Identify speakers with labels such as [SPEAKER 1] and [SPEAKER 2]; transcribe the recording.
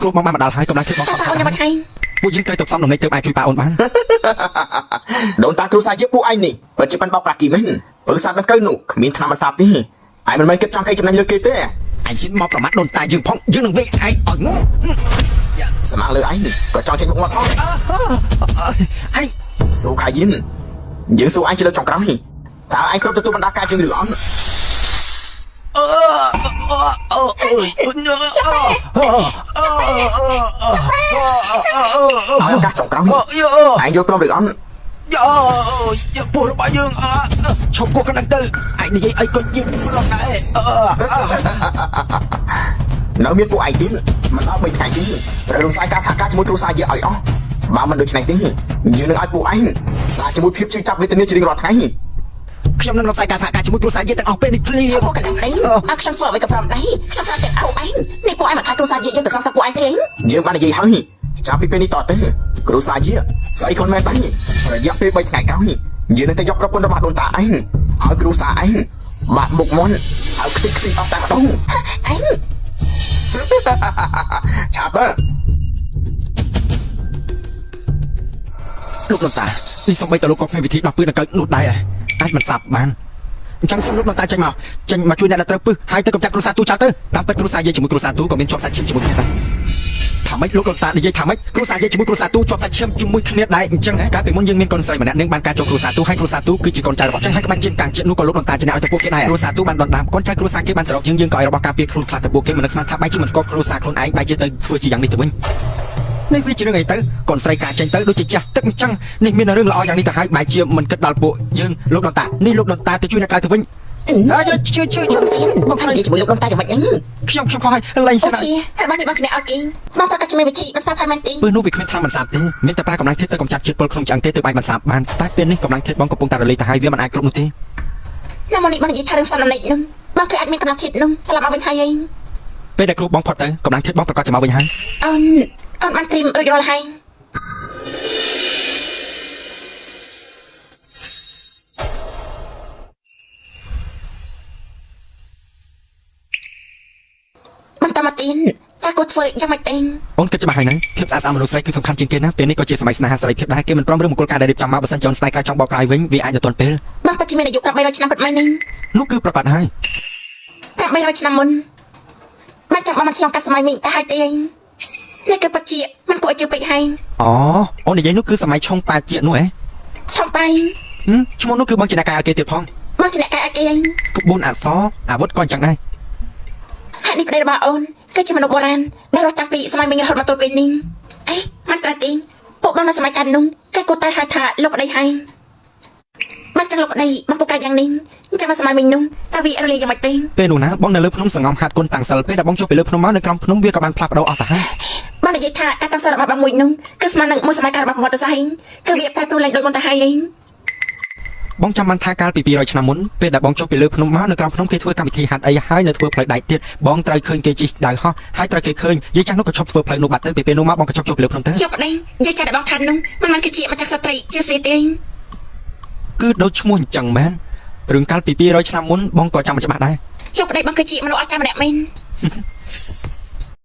[SPEAKER 1] គ្រូបងបានមកដល់ហើយកំឡុងធ្វើបងខំអូនយ៉ាងម៉េចហើយពួកយើងត្រូវទៅសំដំណេកទៅអាចជួយប៉ាអូនបាន
[SPEAKER 2] ដូនតាគ្រូសាជាពួកឯងនេះពិតជាបានបោកប្រាស់គីមែនព្រោះសត្វដង្កូវនោះគ្មានថ្នាំបន្សាបទេឯងមិនមែនគិតចង់កេងចំណេញលើគេទេ
[SPEAKER 1] ឯងជិះមកប្រមាថដូនតាយើងផងយើងនឹងវាឯងឲ្យងង
[SPEAKER 2] ស្មាលើឯងនេះក៏ចង់ចេញមុខមាត់ផង
[SPEAKER 1] ឯង
[SPEAKER 2] ស៊ូខាយិនយើងស៊ូឯងជាលើកចុងក្រោយតើឯងគ្រប់ទទួលបណ្ដាការយើងឬអត់ឱកាសចុងក្រោយឯងយល់ព្រមឬអត់
[SPEAKER 1] ពួករបស់យើងឈប់គោះកណ្ដឹងទៅឯងនិយាយអីក៏យើងរំដែរ
[SPEAKER 2] នៅមានពួកឯងទៀតមិនដល់3ថ្ងៃទៀតត្រូវរំសាយការសហការជាមួយគ្រូសាយឲ្យអស់បើមិនដូច្នេះទេយើងនឹងឲ្យពួកឯងសារជាមួយភាពជឿចាប់វេទនាជារៀងរាល់ថ្ងៃ
[SPEAKER 1] ខ្ញុំនឹងរំសាយការសហការជាមួយគ្រូសាយទាំងអស់ពេលនេះភ្លាម
[SPEAKER 2] ពួកកណ្ដឹងអីខ្ញុំស្វែងឲ្យកំប្រំដៃខ្ញុំប្រាប់ទាំងអស់ឯងនេះពួកឯងមិនថាគ្រូសាយយើងទៅសងសឹកពួកឯងទេយើងបាននិយាយហើយចាប់ពីពេលនេះតទៅគ្រូសាយស្អីខ្លួនមែនដែររយៈពេល3ថ្ងៃក្រោយយើងនឹងទៅយកប្រពន្ធរបស់ដូនតាឯងឲ្យគ្រូសាឯងបាក់មុខមុនហើយខ្ទេចខ្ទីអស់តែម្ដងឯងឆាប់ទៅ
[SPEAKER 1] លោកដូនតានេះសំបីតលោកក៏មានវិធីដោះពឿនដល់នោះដែរអាចមិនសាប់បានអញ្ចឹងសូមលោកដូនតាចេញមកជួយអ្នកដែលត្រូវពឹសហើយទៅកម្ចាត់គ្រូសាទូចោលទៅតាមពិតគ្រូសាយាយជាមួយគ្រូសាទូក៏មានជាប់សាច់ឈាមជាមួយគ្នាដែរថាម៉េចលោកដូនតានិយាយថាម៉េចគ្រូសាយាយជាមួយគ្រូសាទូជាប់សាច់ឈាមជាមួយគ្នាដែរអញ្ចឹងកាលពីមុនយើងមានកូនស្រីម្នាក់នឹងបានការចូលគ្រូសាទូហើយគ្រូសាទូគឺជាកូនចៅរបស់ចឹងហើយក្បាច់ជាងកាំងជាតិនោះក៏លោកដូនតាជំនះឲ្យទៅពួកគេដែរគ្រូសាទូបានដណ្ដើមកូនចៅគ្រូសាគេបានទៅរកយើងក៏ឲ្យរបស់ការពារខ្លួនខ្លះទៅពួកគេមិននឹកស្មានថាបែរជាមិនស្គាល់គ្រូសាខ្លួនឯងបែរជាទៅធ្វើជាយ៉ាងនេះទៅវិញនេះវាជារឿងអីទៅកូនស្រីការចេញទៅដូចជាចាស់ទឹកអញ្ចឹងនេះមានរឿងល្អយ៉ាងនេះទៅហើយបែរជាមិនគិតដល់ពួកយើងលោកដូនតានេះលោកដូនតាទៅជួយអ្នកក្រៅទៅវិញ
[SPEAKER 2] ជួយខ្ញុំសៀនបងនិយាយជាមួយលោកដូនតាយ៉ាងម៉េចហ្នឹង
[SPEAKER 1] ខ្ញុំខុសហើយលែង
[SPEAKER 2] អូជាតែបាននេះបងគ្នាឲ្យគេបងប្រកាសជំនាញវិធីបន្សាបហើយមែនទេ
[SPEAKER 1] ពេលនោះវាគ្មានថ្នាំបន្សាបទេមានតែប្រើកម្លាំងធាតុទៅកម្ចាត់ជាតិពុលក្នុងឆ្អឹងទេទៅបាញ់បន្សាបបានតែពេលនេះកម្លាំងធាតុបងកំពុងតែរលាយទៅហើយវាមិនអាចគ្រប់នោះទេ
[SPEAKER 2] ណាមកនេះបងនិយាយថារឿងសំដំណេកហ្នឹងបងគឺអាចមានកម្លាំងធាតុហ្នឹងត្រឡប់មកវិញហើយឯង
[SPEAKER 1] ពេលដែលគ្រូបងផុតទៅកម្លាំងធាតុបងប្រកាសจะមកវិញហើយ
[SPEAKER 2] អូនបានត្រៀមរួចរាល់ហើយបន្តមកទៀតតែគាត់ធ្វើយ៉ាងម៉េចទេ
[SPEAKER 1] អូនគិតច្បាស់ហើយណាភាពស្អាតស្អាតមនុស្សស្រីគឺសំខាន់ជាងគេណាពេលនេះក៏ជាសម័យស្នេហាសេរីភាពដែរគេមិនព្រមរឿងមង្គលការដែលរៀបចំមកបើសិនជាអូនស្នេហ៍ក្រៅចង់បោកក្រោយវិញវាអាចទៅទាន់ពេល
[SPEAKER 2] បងពិតជាមានអាយុ800ឆ្នាំពិតមែនទេ
[SPEAKER 1] នោះគឺប្រកាសហើយ
[SPEAKER 2] 800ឆ្នាំមុនបានចាំបានឆ្លងកាត់សម័យមីងតែហើយទេនេះគឺពិតជាមិនគួរឲ្យជឿពេកហើយ
[SPEAKER 1] អូននិយាយនោះគឺសម័យឆុងប៉ាជានោះ
[SPEAKER 2] ឆុងប៉ៃ
[SPEAKER 1] ឈ្មោះនោះគឺបងជាអ្នកកាយឲ្យគេទៀតផង
[SPEAKER 2] បងជាអ្នកកាយឲ្យគេ
[SPEAKER 1] ក្បួនអក្សរអាវុធក៏អញ្ចឹងដែរ
[SPEAKER 2] ហេតុនេះប្តីរបស់អូនគឺជាមនុស្សបុរាណដែលរស់តាំងពីសម័យមីងរហូតមកទល់ពេលនេះមិនត្រូវទេពួកបងនៅសម័យកាលនោះគេគួរតែហៅថាលោកប្តីហើយបានចឹងលោកប្តីបងពូកែយ៉ាងនេះអញ្ចឹងនៅសម័យមីងនោះតើវារលាយយ៉ាងម៉េចទេ
[SPEAKER 1] ពេលនោះណាបងនៅលើភ្នំសង្ងំហាត់គុណតាំងសិលពេលដែលបងចុះពីលើភ្នំមកនៅក្រោមភ្នំវាក៏បានផ្លាស់ប្ដូរអស់ទៅហើយ
[SPEAKER 2] បងនិយាយថាការតាំងសិលរបស់បងមួយនោះគឺស្មើនឹងមួយសម័យកាលរបស់ប្រវត្តិសាស្ត្រគឺវាប្រែប្រួលឡើងដូចមុនទៅហើយ
[SPEAKER 1] បងចាំបានថាកាលពី200ឆ្នាំមុនពេលដែលបងចុះពីលើភ្នំមកនៅក្រោមភ្នំគេធ្វើកម្មវិធីហាត់អីហើយនៅធ្វើផ្លូវដែកទៀតបងត្រូវឃើញគេជិះដៅហោះហើយត្រូវគេឃើញយាយចាស់នោះក៏ឈប់ធ្វើផ្លូវនោះបាត់ទៅពេលនោះមកបងក៏ចុះពីលើភ្នំទៅ
[SPEAKER 2] យកប្តីយាយចាស់ដែលបងថានោះមិនមែនគឺជាម្ចាស់ស្ត្រីជាស្រីទេ
[SPEAKER 1] គឺដូចឈ្មោះអញ្ចឹងមែនរឿងកាលពី200ឆ្នាំមុនបងក៏ចាំមិនច្បាស់ដែរ
[SPEAKER 2] យកប្តីបងគឺជាមនុស្សអស្ចារ្យម្នាក់មែន